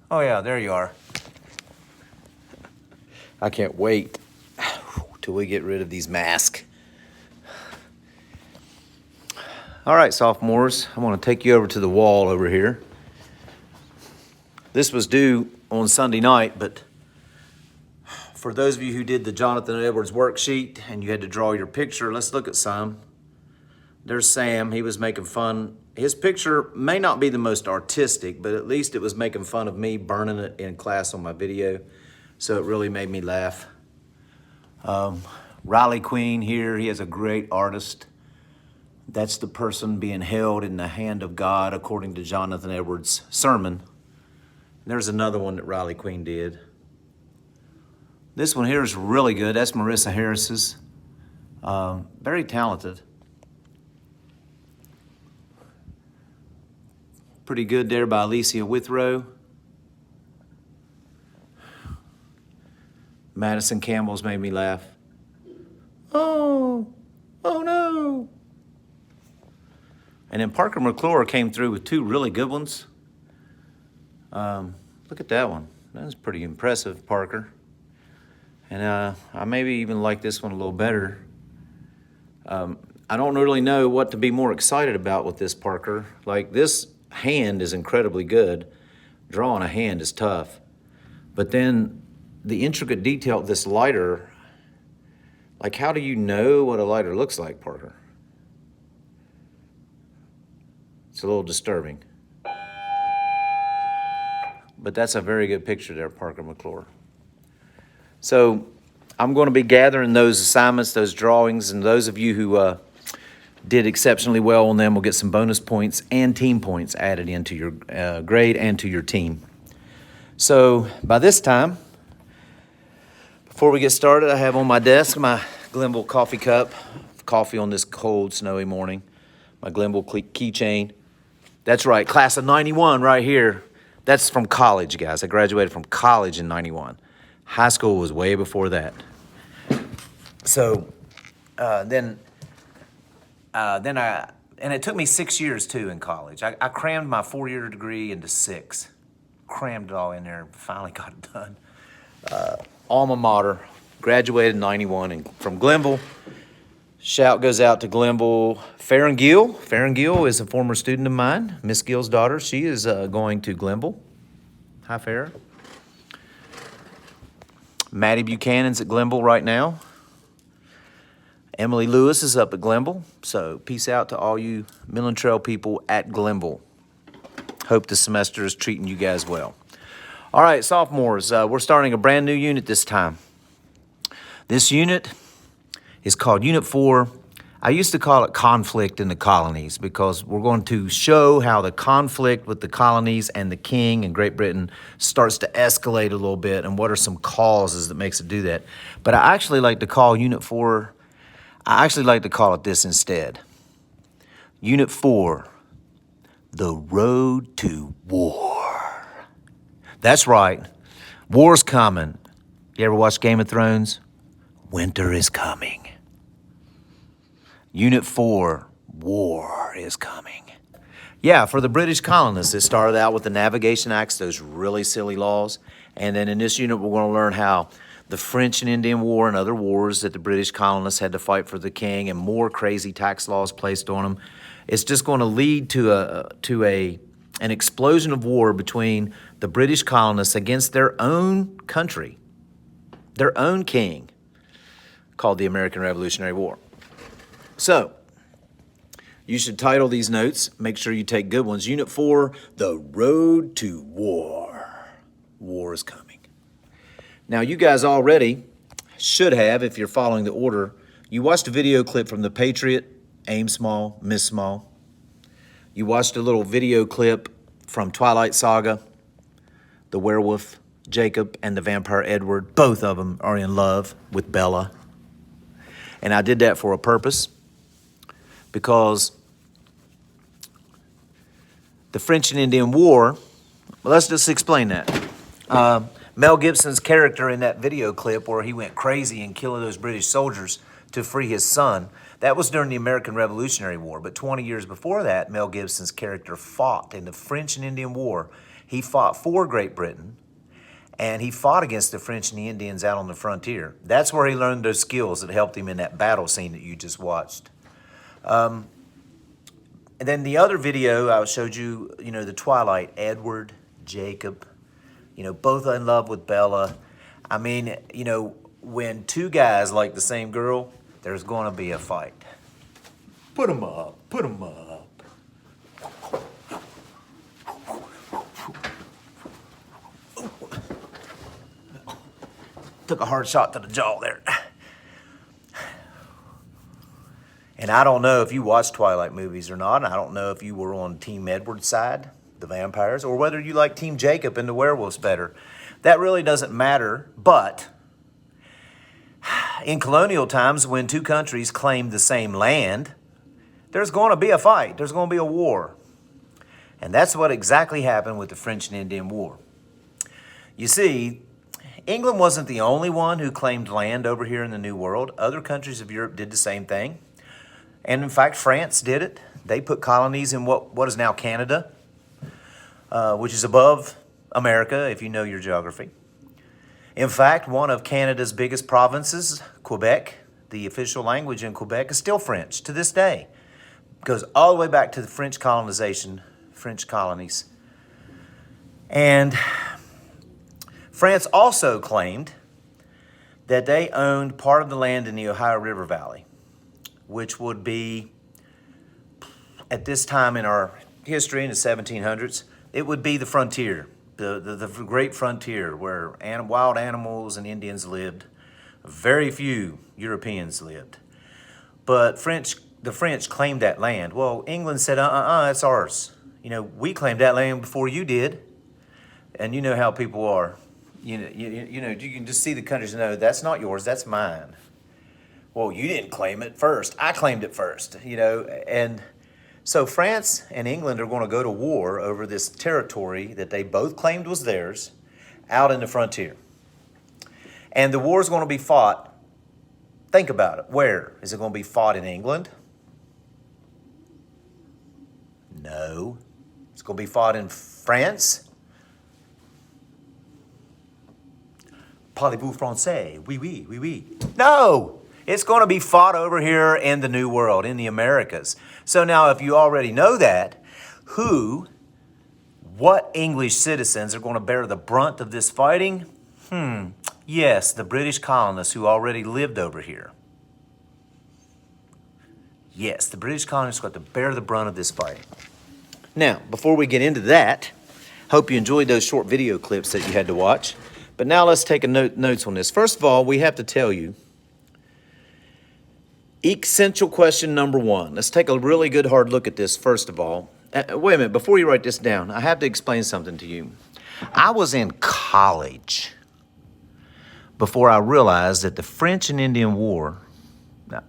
Oh yeah, there you are. I can't wait till we get rid of these masks. All right, sophomores, I want to take you over to the wall over here. This was due on Sunday night, but for those of you who did the Jonathan Edwards worksheet and you had to draw your picture, let's look at some. There's Sam. He was making fun. His picture may not be the most artistic, but at least it was making fun of me burning it in class on my video. So it really made me laugh. Riley Queen here, he is a great artist. That's the person being held in the hand of God according to Jonathan Edwards' sermon. There's another one that Riley Queen did. This one here is really good. That's Marissa Harris's. Very talented. Pretty good there by Alicia Withrow. Madison Campbell's made me laugh. Oh no. And then Parker McClure came through with two really good ones. Look at that one. That's pretty impressive, Parker. And I maybe even like this one a little better. I don't really know what to be more excited about with this, Parker. Like, this hand is incredibly good. Drawing a hand is tough. But then the intricate detail of this lighter, like, how do you know what a lighter looks like, Parker? It's a little disturbing. But that's a very good picture there, Parker McClure. So I'm going to be gathering those assignments, those drawings, and those of you who did exceptionally well on them will get some bonus points and team points added into your grade and to your team. So by this time, before we get started, I have on my desk my Glenville coffee cup, coffee on this cold, snowy morning, my Glenville keychain. That's right, class of 91 right here. That's from college, guys. I graduated from college in 91. High school was way before that. So and it took me 6 years too in college. I crammed my 4-year degree into 6. Crammed it all in there and finally got it done. Alma mater, graduated in 91 from Glenville. Shout goes out to Glenville. Farron Gill. Farron Gill is a former student of mine, Miss Gill's daughter. She is going to Glenville. Hi, Farron. Maddie Buchanan's at Glenville right now. Emily Lewis is up at Glenville. So peace out to all you Millen Trail people at Glenville. Hope the semester is treating you guys well. All right, sophomores, we're starting a brand new unit this time. This unit is called Unit 4. I used to call it Conflict in the Colonies because we're going to show how the conflict with the colonies and the king in Great Britain starts to escalate a little bit and what are some causes that makes it do that. But I actually like to call Unit 4, I actually like to call it this instead. Unit 4, The Road to War. That's right, war's coming. You ever watch Game of Thrones? Winter is coming. Unit 4, war is coming. Yeah, for the British colonists, it started out with the Navigation Acts, those really silly laws. And then in this unit, we're going to learn how the French and Indian War and other wars that the British colonists had to fight for the king and more crazy tax laws placed on them. It's just going to lead to an explosion of war between the British colonists against their own country, their own king, called the American Revolutionary War. So, you should title these notes. Make sure you take good ones. Unit 4, The Road to War. War is coming. Now, you guys already should have, if you're following the order, you watched a video clip from The Patriot, Aim Small, Miss Small. You watched a little video clip from Twilight Saga, the werewolf Jacob and the vampire Edward. Both of them are in love with Bella. And I did that for a purpose. Because the French and Indian War, well, let's just explain that. Mel Gibson's character in that video clip where he went crazy and killing those British soldiers to free his son, that was during the American Revolutionary War. But 20 years before that, Mel Gibson's character fought in the French and Indian War. He fought for Great Britain, and he fought against the French and the Indians out on the frontier. That's where he learned those skills that helped him in that battle scene that you just watched. And then the other video I showed you, the Twilight, Edward, Jacob, both in love with Bella. I mean, when two guys like the same girl, there's going to be a fight. Put 'em up, put 'em up. Took a hard shot to the jaw there. And I don't know if you watch Twilight movies or not. I don't know if you were on Team Edward's side, the vampires, or whether you like Team Jacob and the werewolves better. That really doesn't matter, but in colonial times, when two countries claimed the same land, there's going to be a fight. There's going to be a war. And that's what exactly happened with the French and Indian War. You see, England wasn't the only one who claimed land over here in the New World. Other countries of Europe did the same thing. And in fact, France did it. They put colonies in what is now Canada, which is above America, if you know your geography. In fact, one of Canada's biggest provinces, Quebec, the official language in Quebec is still French to this day. It goes all the way back to the French colonization, French colonies. And France also claimed that they owned part of the land in the Ohio River Valley, which would be, at this time in our history, in the 1700s, it would be the frontier, the great frontier where wild animals and Indians lived. Very few Europeans lived. But the French claimed that land. Well, England said, it's ours. We claimed that land before you did. And you know how people are. You can just see the countries and know, that's not yours, that's mine. Well, you didn't claim it first. I claimed it first, And so France and England are going to go to war over this territory that they both claimed was theirs out in the frontier. And the war is going to be fought, think about it, where? Is it going to be fought in England? No. It's going to be fought in France? Parlez-vous français? Oui, oui, oui, oui. No! It's going to be fought over here in the New World, in the Americas. So now, if you already know that, what English citizens are going to bear the brunt of this fighting? Yes, the British colonists who already lived over here. Yes, the British colonists are going to bear the brunt of this fighting. Now, before we get into that, hope you enjoyed those short video clips that you had to watch. But now let's take notes on this. First of all, we have to tell you, essential question number one. Let's take a really good hard look at this first of all. Wait a minute, before you write this down, I have to explain something to you. I was in college before I realized that the French and Indian War,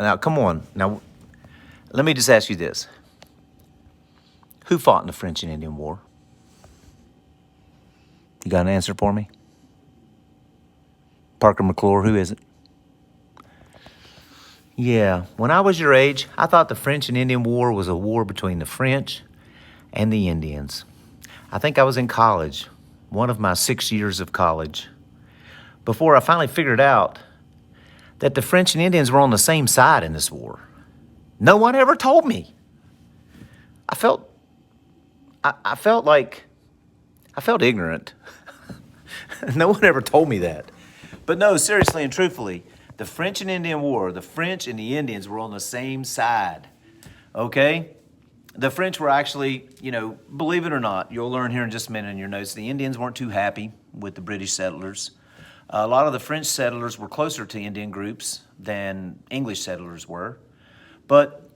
now come on, now let me just ask you this. Who fought in the French and Indian War? You got an answer for me? Parker McClure, who is it? Yeah, when I was your age, I thought the French and Indian War was a war between the French and the Indians. I think I was in college, one of my 6 years of college, before I finally figured out that the French and Indians were on the same side in this war. No one ever told me. I felt ignorant. No one ever told me that. But no, seriously and truthfully, the French and Indian War, the French and the Indians were on the same side, okay? The French were actually, believe it or not, you'll learn here in just a minute in your notes, the Indians weren't too happy with the British settlers. A lot of the French settlers were closer to Indian groups than English settlers were. But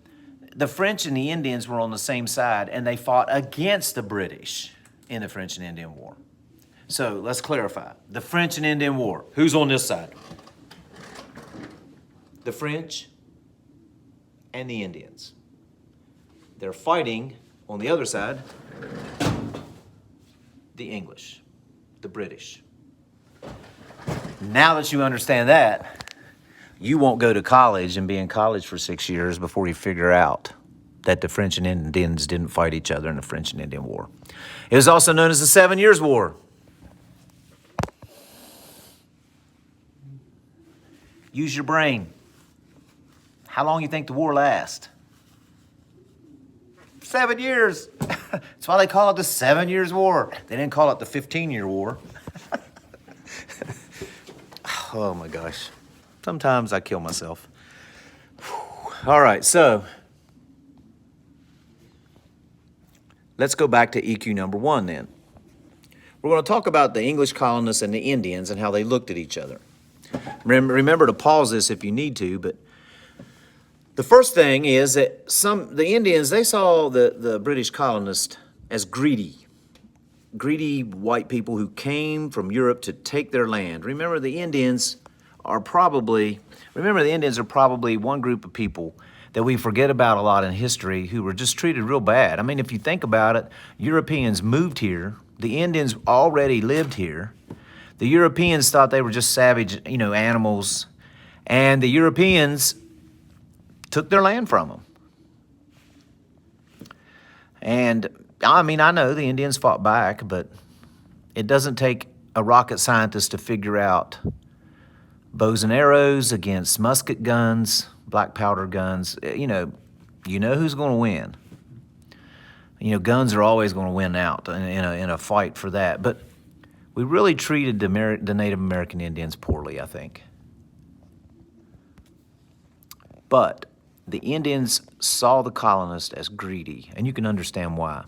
the French and the Indians were on the same side, and they fought against the British in the French and Indian War. So let's clarify. The French and Indian War. Who's on this side? The French and the Indians. They're fighting on the other side, the English, the British. Now that you understand that, you won't go to college and be in college for 6 years before you figure out that the French and Indians didn't fight each other in the French and Indian War. It was also known as the 7 Years' War. Use your brain. How long do you think the war lasts? 7 years. That's why they call it the 7 Years' War. They didn't call it the 15-Year War. Oh my gosh. Sometimes I kill myself. All right, so let's go back to EQ number 1 then. We're going to talk about the English colonists and the Indians and how they looked at each other. Remember to pause this if you need to, but the first thing is that the Indians, they saw the British colonists as greedy white people who came from Europe to take their land. Remember, the Indians are probably one group of people that we forget about a lot in history who were just treated real bad. I mean, if you think about it, Europeans moved here. The Indians already lived here. The Europeans thought they were just savage, animals. And the Europeans took their land from them. And I mean, I know the Indians fought back, but it doesn't take a rocket scientist to figure out bows and arrows against musket guns, black powder guns. You know who's going to win. Guns are always going to win out in a fight for that. But we really treated the Native American Indians poorly, I think. But the Indians saw the colonists as greedy, and you can understand why.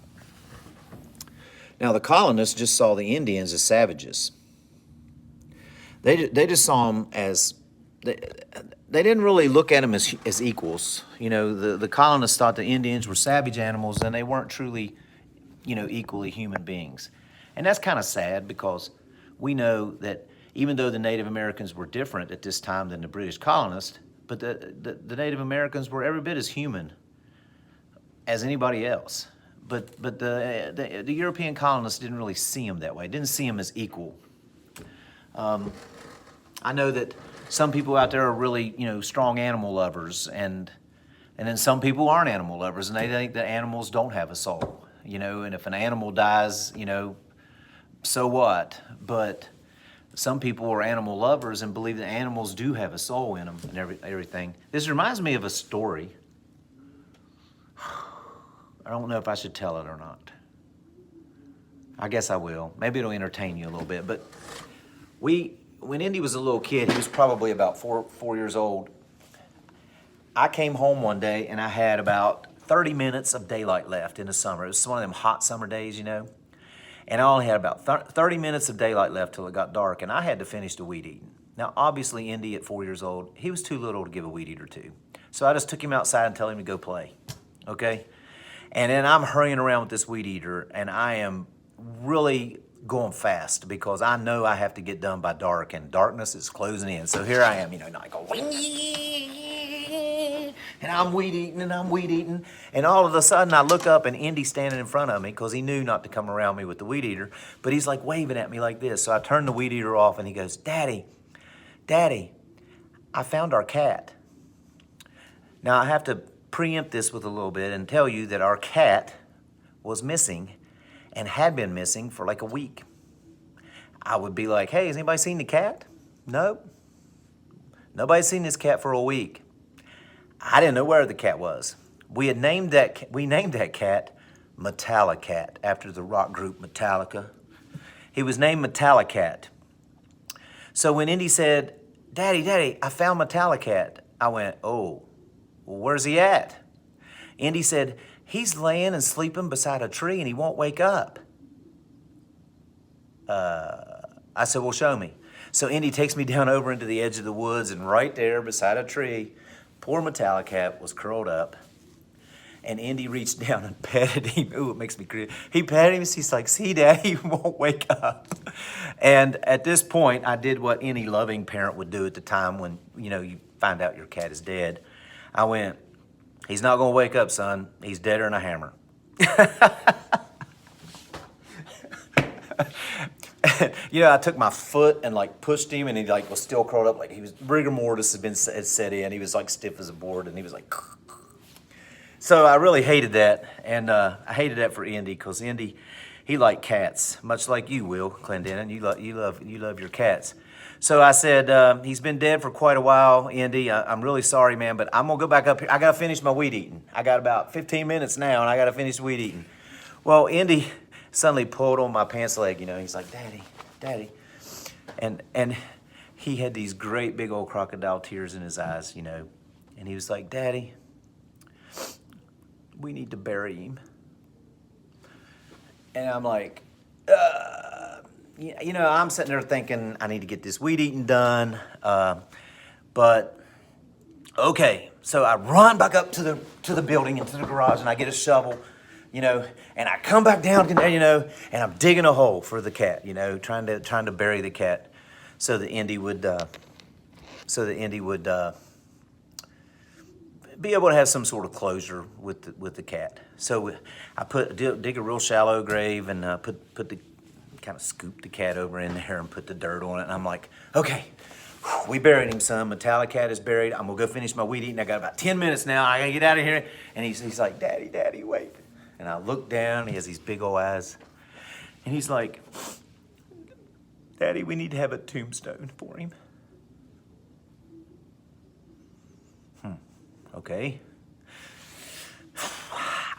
Now, the colonists just saw the Indians as savages. They just saw them as, they didn't really look at them as equals. The colonists thought the Indians were savage animals, and they weren't truly, equally human beings. And that's kind of sad, because we know that even though the Native Americans were different at this time than the British colonists, but the Native Americans were every bit as human as anybody else. But the European colonists didn't really see them that way. Didn't see them as equal. I know that some people out there are really, strong animal lovers, and then some people aren't animal lovers, and they think that animals don't have a soul. And if an animal dies, so what? But some people are animal lovers and believe that animals do have a soul in them and everything. This reminds me of a story. I don't know if I should tell it or not. I guess I will. Maybe it'll entertain you a little bit. But when Indy was a little kid, he was probably about four years old. I came home one day and I had about 30 minutes of daylight left in the summer. It was one of them hot summer days, And I only had about 30 minutes of daylight left till it got dark, and I had to finish the weed eating. Now, obviously, Indy at 4 years old, he was too little to give a weed eater to. So I just took him outside and told him to go play, okay? And then I'm hurrying around with this weed eater, and I am really going fast because I know I have to get done by dark, and darkness is closing in. So here I am, and I go, and I'm weed eating, and all of a sudden I look up and Indy's standing in front of me because he knew not to come around me with the weed eater, but he's like waving at me like this. So I turn the weed eater off and he goes, Daddy, I found our cat. Now I have to preempt this with a little bit and tell you that our cat was missing and had been missing for like a week. I would be like, hey, has anybody seen the cat? Nope. Nobody's seen this cat for a week. I didn't know where the cat was. We named that cat Metallicat after the rock group Metallica. He was named Metallicat. So when Indy said, Daddy, I found Metallicat, I went, oh, well, where's he at? Indy said, he's laying and sleeping beside a tree and he won't wake up. I said, well, show me. So Indy takes me down over into the edge of the woods, and right there beside a tree, poor Metallicat was curled up, and Indy reached down and petted him. Ooh, it makes me crazy. He petted him. He's like, see, Daddy, he won't wake up. And at this point, I did what any loving parent would do at the time when, you find out your cat is dead. I went, he's not going to wake up, son. He's deader than a hammer. I took my foot and pushed him, and he was still curled up, he was rigor mortis had set in. He was stiff as a board, and he was like. So I really hated that, and I hated that for Indy because Indy, he liked cats, much like you, Will Clendenin. You love your cats. So I said, he's been dead for quite a while, Indy. I'm really sorry, man, but I'm gonna go back up here. I gotta finish my weed eating. I got about 15 minutes now, and I gotta finish weed eating. Well, Indy suddenly pulled on my pants leg. He's like, Daddy, and he had these great big old crocodile tears in his eyes, and he was like, Daddy, we need to bury him. And I'm like, I'm sitting there thinking I need to get this weed eating done. But okay, so I run back up to the building, into the garage, and I get a shovel, and I come back down, and I'm digging a hole for the cat, trying to bury the cat, so that Indy would be able to have some sort of closure with the cat. So I dig a real shallow grave and kind of scoop the cat over in there and put the dirt on it. And I'm like, okay, we buried him, son. Metallic cat is buried. I'm gonna go finish my weed eating. I got about 10 minutes now. I gotta get out of here. And he's like, Daddy, wait. And I look down. He has these big old eyes, and he's like, Daddy, we need to have a tombstone for him. Okay.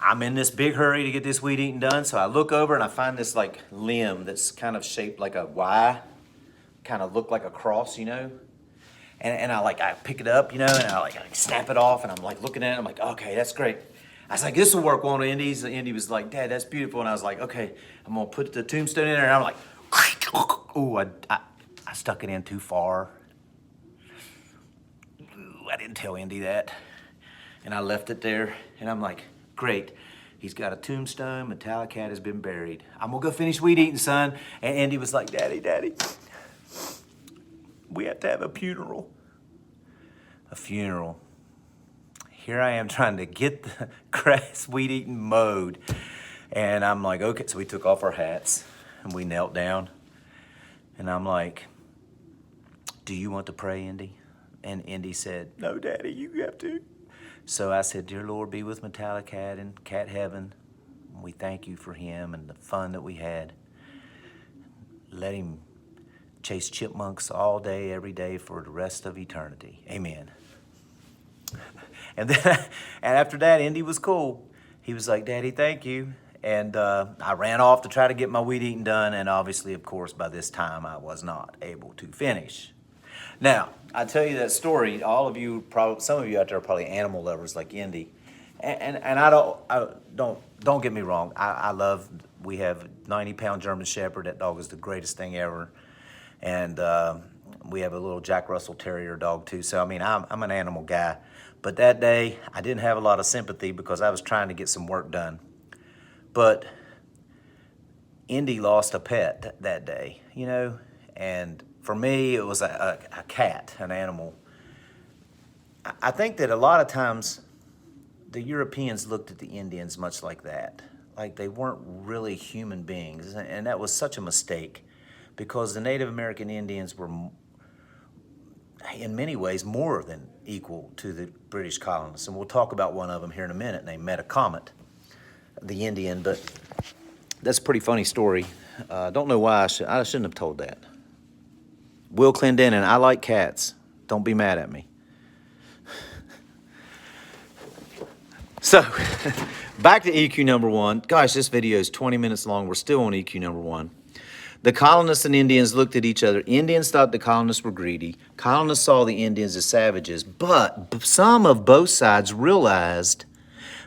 I'm in this big hurry to get this weed eating done, so I look over and I find this like limb that's kind of shaped like a Y, kind of looked like a cross, And I pick it up, and I snap it off, and I'm like looking at it, I'm like, okay, that's great. I was like, this will work, won't it, Indy? Indy was like, Dad, that's beautiful. And I was like, okay, I'm gonna put the tombstone in there, and I'm like, ooh, I stuck it in too far. Ooh, I didn't tell Indy that. And I left it there, and I'm like, great. He's got a tombstone. Metallic cat has been buried. I'm gonna go finish weed eating, son. And Andy was like, Daddy, we have to have a funeral. A funeral. Here I am trying to get the grass weed eating mowed. And I'm like, okay. So we took off our hats and we knelt down. And I'm like, do you want to pray, Indy? And Indy said, no, Daddy, you have to. So I said, dear Lord, be with Metallic Cat in cat heaven. We thank you for him and the fun that we had. Let him chase chipmunks all day, every day for the rest of eternity. Amen. And after that, Indy was cool. He was like, Daddy, thank you. And I ran off to try to get my weed eating done. And obviously, of course, by this time, I was not able to finish. Now, I tell you that story, all of you, some of you out there are probably animal lovers like Indy. And I don't get me wrong. We have a 90-pound German Shepherd. That dog is the greatest thing ever. And we have a little Jack Russell Terrier dog too. So, I'm an animal guy. But that day, I didn't have a lot of sympathy because I was trying to get some work done. But Indy lost a pet that day, and for me, it was a cat, an animal. I think that a lot of times the Europeans looked at the Indians much like that. Like they weren't really human beings. And that was such a mistake because the Native American Indians were, in many ways, more than equal to the British colonists. And we'll talk about one of them here in a minute named Metacomet, the Indian. But that's a pretty funny story. Don't know why I shouldn't have told that. Will Clendenin, I like cats. Don't be mad at me. So, back to EQ number 1. Gosh, this video is 20 minutes long. We're still on EQ number 1. The colonists and Indians looked at each other. Indians thought the colonists were greedy. Colonists saw the Indians as savages. But some of both sides realized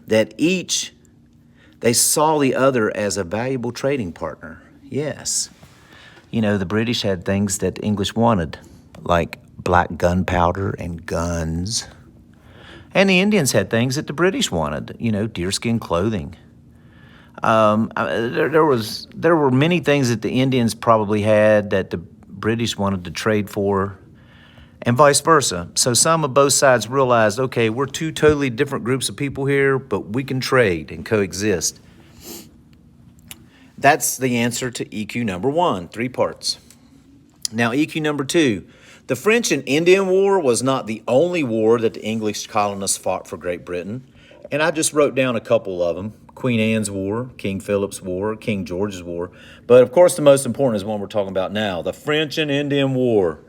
that they saw the other as a valuable trading partner. Yes. The British had things that the English wanted, like black gunpowder and guns. And the Indians had things that the British wanted, deerskin clothing. There were many things that the Indians probably had that the British wanted to trade for, and vice versa. So some of both sides realized, okay, we're two totally different groups of people here, but we can trade and coexist. That's the answer to EQ number 1, 3 parts. Now, EQ number 2. The French and Indian War was not the only war that the English colonists fought for Great Britain. And I just wrote down a couple of them. Queen Anne's War, King Philip's War, King George's War. But of course, the most important is one we're talking about now, the French and Indian War.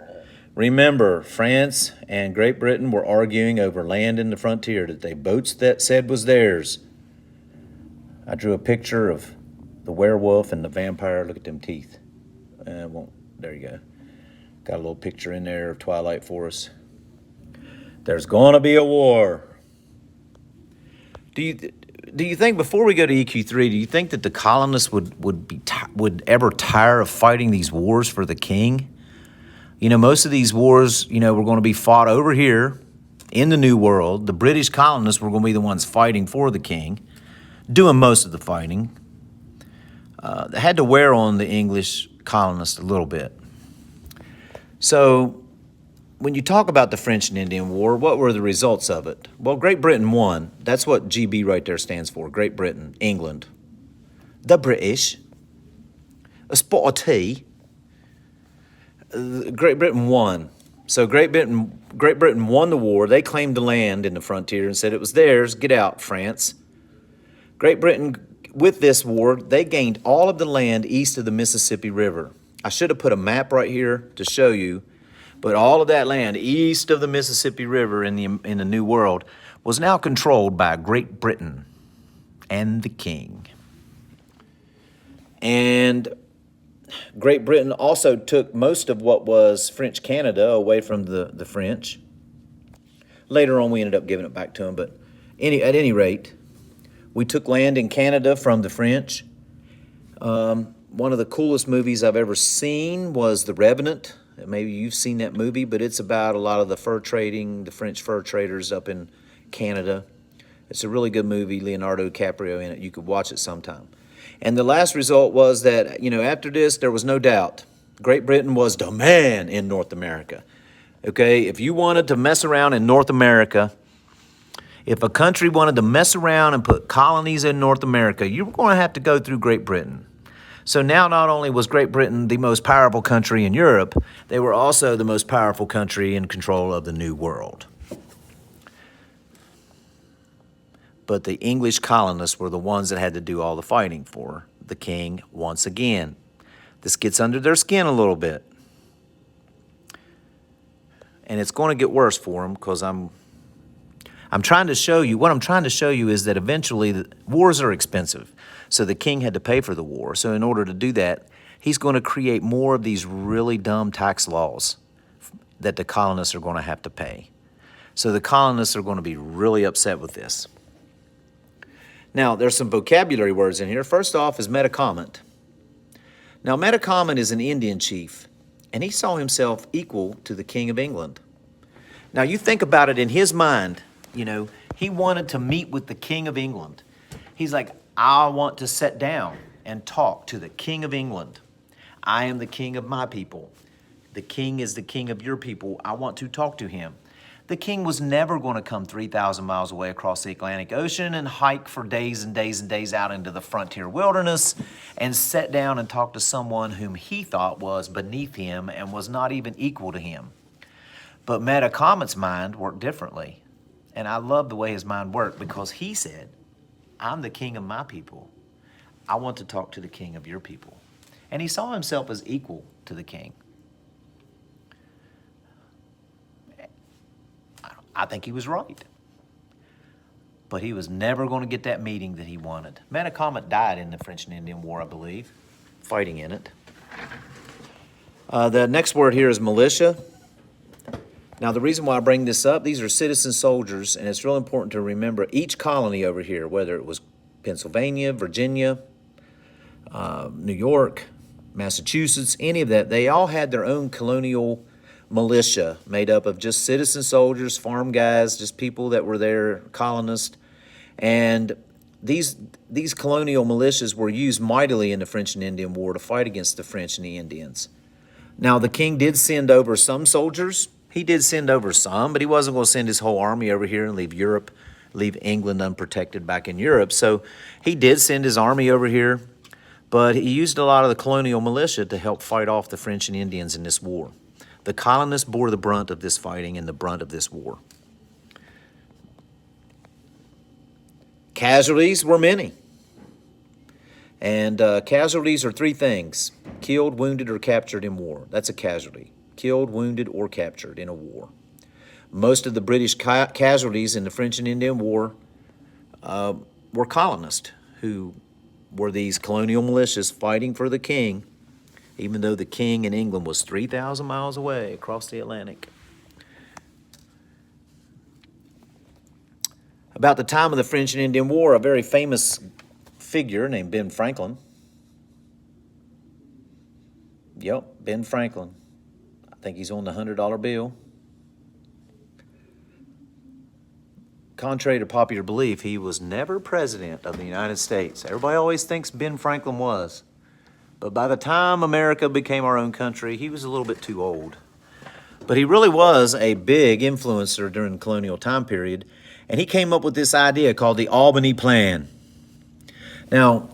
Remember, France and Great Britain were arguing over land in the frontier that they boats that said was theirs. I drew a picture of the werewolf and the vampire. Look at them teeth. There you go. Got a little picture in there of Twilight Forest. There's going to be a war. Do you think, before we go to EQ3, do you think that the colonists would ever tire of fighting these wars for the king? You know, most of these wars, were going to be fought over here in the New World. The British colonists were going to be the ones fighting for the king, doing most of the fighting. They had to wear on the English colonists a little bit. So when you talk about the French and Indian War, what were the results of it? Well, Great Britain won. That's what GB right there stands for, Great Britain, England. The British, a spot of tea. Great Britain won. So Great Britain won the war. They claimed the land in the frontier and said it was theirs. Get out, France. Great Britain, with this war, they gained all of the land east of the Mississippi River. I should have put a map right here to show you, but all of that land east of the Mississippi River in the New World was now controlled by Great Britain and the king. And Great Britain also took most of what was French Canada away from the French. Later on, we ended up giving it back to them, but at any rate, we took land in Canada from the French. One of the coolest movies I've ever seen was The Revenant. Maybe you've seen that movie, but it's about a lot of the fur trading, the French fur traders up in Canada. It's a really good movie, Leonardo DiCaprio in it. You could watch it sometime. And the last result was that, after this, there was no doubt. Great Britain was the man in North America. Okay, if you wanted to mess around in North America, if a country wanted to mess around and put colonies in North America, you were going to have to go through Great Britain. So now not only was Great Britain the most powerful country in Europe, they were also the most powerful country in control of the New World. But the English colonists were the ones that had to do all the fighting for the king once again. This gets under their skin a little bit. And it's going to get worse for them because I'm trying to show you, what I'm trying to show you is that eventually the wars are expensive. So the king had to pay for the war. So in order to do that, he's going to create more of these really dumb tax laws that the colonists are going to have to pay. So the colonists are going to be really upset with this. Now, there's some vocabulary words in here. First off is metacomment. Now, metacomment is an Indian chief, and he saw himself equal to the King of England. Now, you think about it in his mind, he wanted to meet with the King of England. He's like, I want to sit down and talk to the King of England. I am the king of my people. The king is the king of your people. I want to talk to him. The king was never going to come 3,000 miles away across the Atlantic Ocean and hike for days and days and days out into the frontier wilderness and sit down and talk to someone whom he thought was beneath him and was not even equal to him. But Metacomet's mind worked differently. And I love the way his mind worked because he said, I'm the king of my people. I want to talk to the king of your people. And he saw himself as equal to the king. I think he was right. But he was never going to get that meeting that he wanted. Metacomet died in the French and Indian War, I believe, fighting in it. The next word here is militia. Now, the reason why I bring this up, these are citizen soldiers, and it's real important to remember each colony over here, whether it was Pennsylvania, Virginia, New York, Massachusetts, any of that, they all had their own colonial militia made up of just citizen soldiers, farm guys, just people that were there, colonists. And these colonial militias were used mightily in the French and Indian War to fight against the French and the Indians. Now, the king did send over some soldiers. He did send over some, but he wasn't going to send his whole army over here and leave England unprotected back in Europe. So he did send his army over here, but he used a lot of the colonial militia to help fight off the French and Indians in this war. The colonists bore the brunt of this fighting and the brunt of this war. Casualties were many. And casualties are three things: killed, wounded, or captured in war. That's a casualty. Killed, wounded, or captured in a war. Most of the British casualties in the French and Indian War were colonists who were these colonial militias fighting for the king, even though the king in England was 3,000 miles away across the Atlantic. About the time of the French and Indian War, a very famous figure named Ben Franklin. Yep, Ben Franklin. I think he's on the $100 bill. Contrary to popular belief, he was never president of the United States. Everybody always thinks Ben Franklin was. But by the time America became our own country, he was a little bit too old. But he really was a big influencer during the colonial time period, and he came up with this idea called the Albany Plan. Now,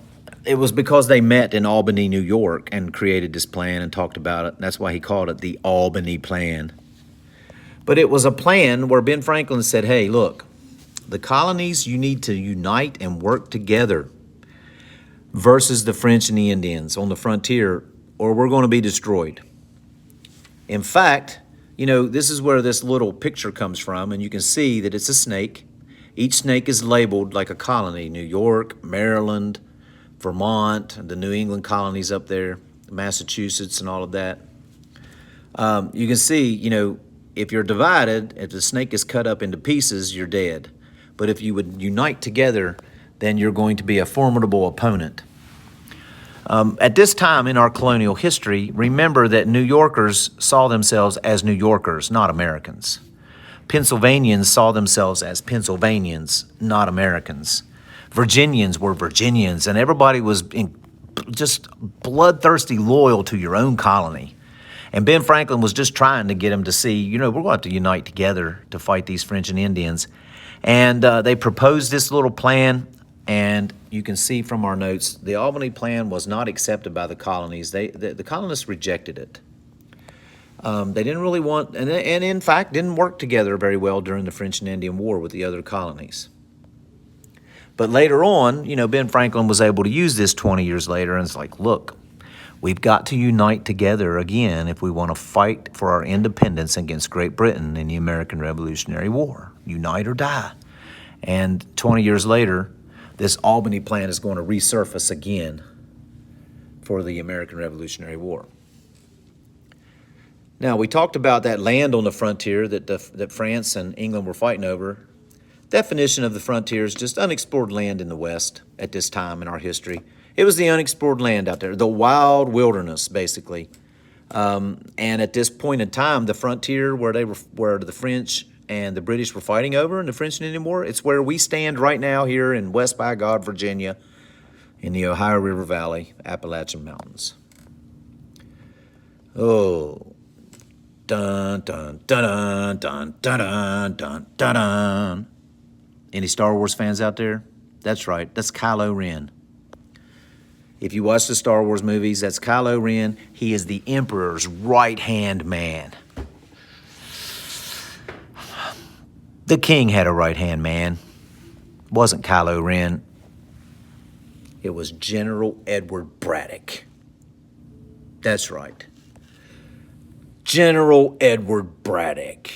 it was because they met in Albany, New York, and created this plan and talked about it. That's why he called it the Albany Plan. But it was a plan where Ben Franklin said, hey, look, the colonies, you need to unite and work together versus the French and the Indians on the frontier, or we're going to be destroyed. In fact, you know, this is where this little picture comes from, and you can see that it's a snake. Each snake is labeled like a colony: New York, Maryland, Vermont, and the New England colonies up there, Massachusetts, and all of that. You can see, you know, if you're divided, if the snake is cut up into pieces, you're dead. But if you would unite together, then you're going to be a formidable opponent. At this time in our colonial history, remember that New Yorkers saw themselves as New Yorkers, not Americans. Pennsylvanians saw themselves as Pennsylvanians, not Americans. Virginians were Virginians, and everybody was just bloodthirsty loyal to your own colony. And Ben Franklin was just trying to get them to see, you know, we're going to have to unite together to fight these French and Indians. And they proposed this little plan, and you can see from our notes, the Albany Plan was not accepted by the colonies. The colonists rejected it. They didn't really want, and in fact didn't work together very well during the French and Indian War with the other colonies. But later on, you know, Ben Franklin was able to use this 20 years later, and it's like, look, we've got to unite together again if we want to fight for our independence against Great Britain in the American Revolutionary War. Unite or die. And 20 years later, this Albany Plan is going to resurface again for the American Revolutionary War. Now, we talked about that land on the frontier that France and England were fighting over. Definition of the frontier is just unexplored land in the West at this time in our history. It was the unexplored land out there, the wild wilderness, basically. And at this point in time, the frontier where the French and the British were fighting over in the French and Indian War, it's where we stand right now here in West by God, Virginia, in the Ohio River Valley, Appalachian Mountains. Oh. Dun, dun, dun, dun, dun, dun, dun, dun, dun. Any Star Wars fans out there? That's right, that's Kylo Ren. If you watch the Star Wars movies, that's Kylo Ren. He is the Emperor's right-hand man. The king had a right-hand man. It wasn't Kylo Ren. It was General Edward Braddock. That's right. General Edward Braddock.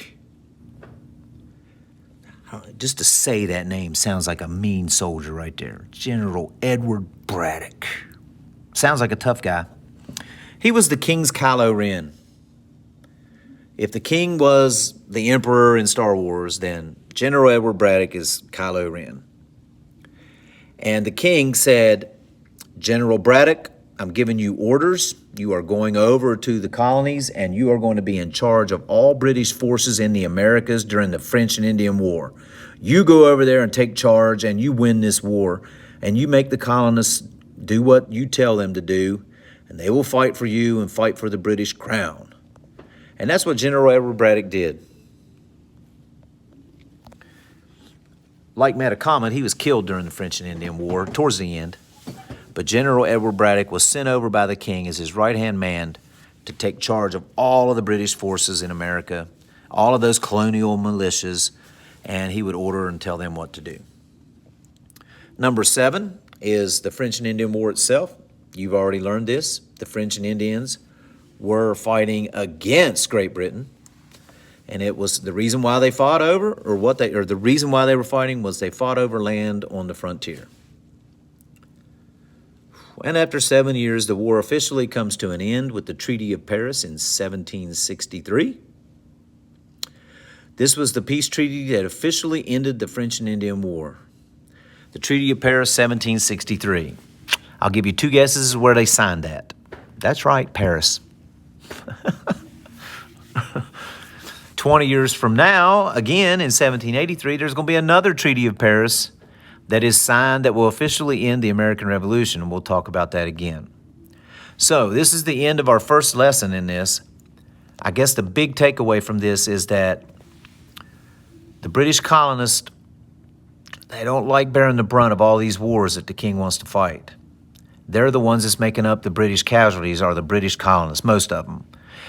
Just to say that name sounds like a mean soldier right there. General Edward Braddock. Sounds like a tough guy. He was the king's Kylo Ren. If the king was the emperor in Star Wars, then General Edward Braddock is Kylo Ren. And the king said, General Braddock, I'm giving you orders. You are going over to the colonies, and you are going to be in charge of all British forces in the Americas during the French and Indian War. You go over there and take charge, and you win this war, and you make the colonists do what you tell them to do, and they will fight for you and fight for the British crown. And that's what General Edward Braddock did. Like Metacomet, he was killed during the French and Indian War towards the end. But General Edward Braddock was sent over by the king as his right-hand man to take charge of all of the British forces in America, all of those colonial militias, and he would order and tell them what to do. Number 7 is the French and Indian War itself. You've already learned this. The French and Indians were fighting against Great Britain. And it was the reason why they fought over, the reason why they were fighting was they fought over land on the frontier. And after 7 years, the war officially comes to an end with the Treaty of Paris in 1763. This was the peace treaty that officially ended the French and Indian War. The Treaty of Paris, 1763. I'll give you 2 guesses where they signed that. That's right, Paris. 20 years from now, again in 1783, there's going to be another Treaty of Paris that is signed that will officially end the American Revolution, and we'll talk about that again. So this is the end of our first lesson in this. I guess the big takeaway from this is that the British colonists, they don't like bearing the brunt of all these wars that the king wants to fight. They're the ones that's making up the British casualties, are the British colonists, most of them.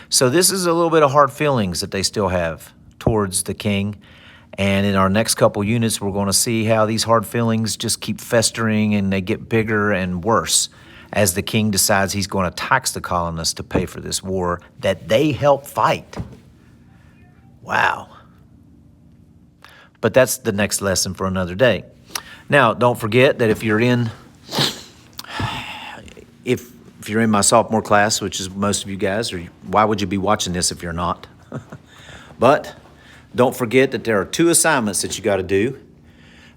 So this is a little bit of hard feelings that they still have towards the king. And in our next couple units, we're going to see how these hard feelings just keep festering and they get bigger and worse as the king decides he's going to tax the colonists to pay for this war that they helped fight. Wow. But that's the next lesson for another day. Now, don't forget that if you're in my sophomore class, which is most of you guys, or why would you be watching this if you're not? But don't forget that there are 2 assignments that you got to do.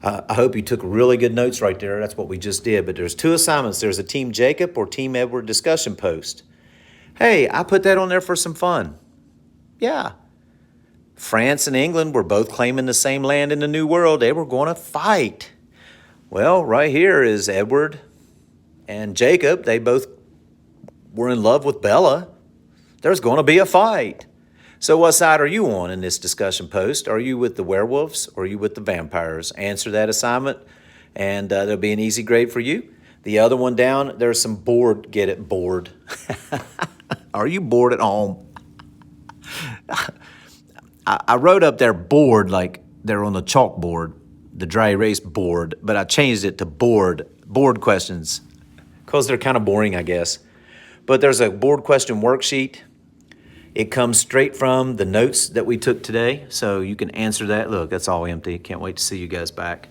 I hope you took really good notes right there. That's what we just did. But there's 2 assignments. There's a Team Jacob or Team Edward discussion post. Hey, I put that on there for some fun. Yeah. France and England were both claiming the same land in the New World. They were going to fight. Well, right here is Edward and Jacob. They both were in love with Bella. There's going to be a fight. So what side are you on in this discussion post? Are you with the werewolves or are you with the vampires? Answer that assignment and there'll be an easy grade for you. The other one down, there's some bored. Get it? Bored. Are you bored at home? I wrote up there bored like they're on the chalkboard, the dry erase board, but I changed it to bored questions because they're kind of boring, I guess. But there's a board question worksheet. It comes straight from the notes that we took today, so you can answer that. Look, that's all empty. Can't wait to see you guys back.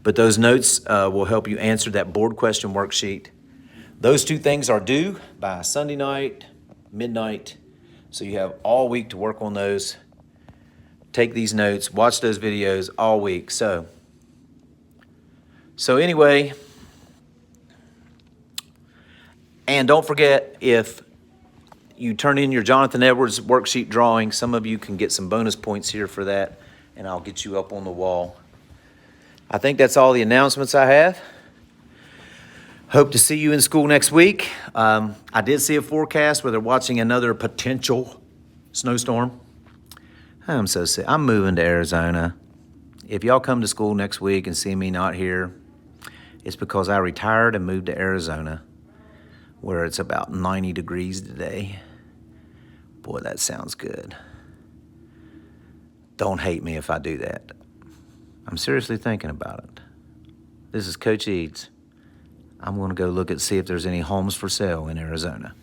But those notes will help you answer that board question worksheet. Those 2 things are due by Sunday night, midnight, so you have all week to work on those. Take these notes, watch those videos all week. So anyway, and don't forget, if you turn in your Jonathan Edwards worksheet drawing, some of you can get some bonus points here for that, and I'll get you up on the wall. I think that's all the announcements I have. Hope to see you in school next week. I did see a forecast where they're watching another potential snowstorm. I'm so sick. I'm moving to Arizona. If y'all come to school next week and see me not here, it's because I retired and moved to Arizona, where it's about 90 degrees today. Boy, that sounds good. Don't hate me if I do that. I'm seriously thinking about it. This is Coach Eads. I'm going to go see if there's any homes for sale in Arizona.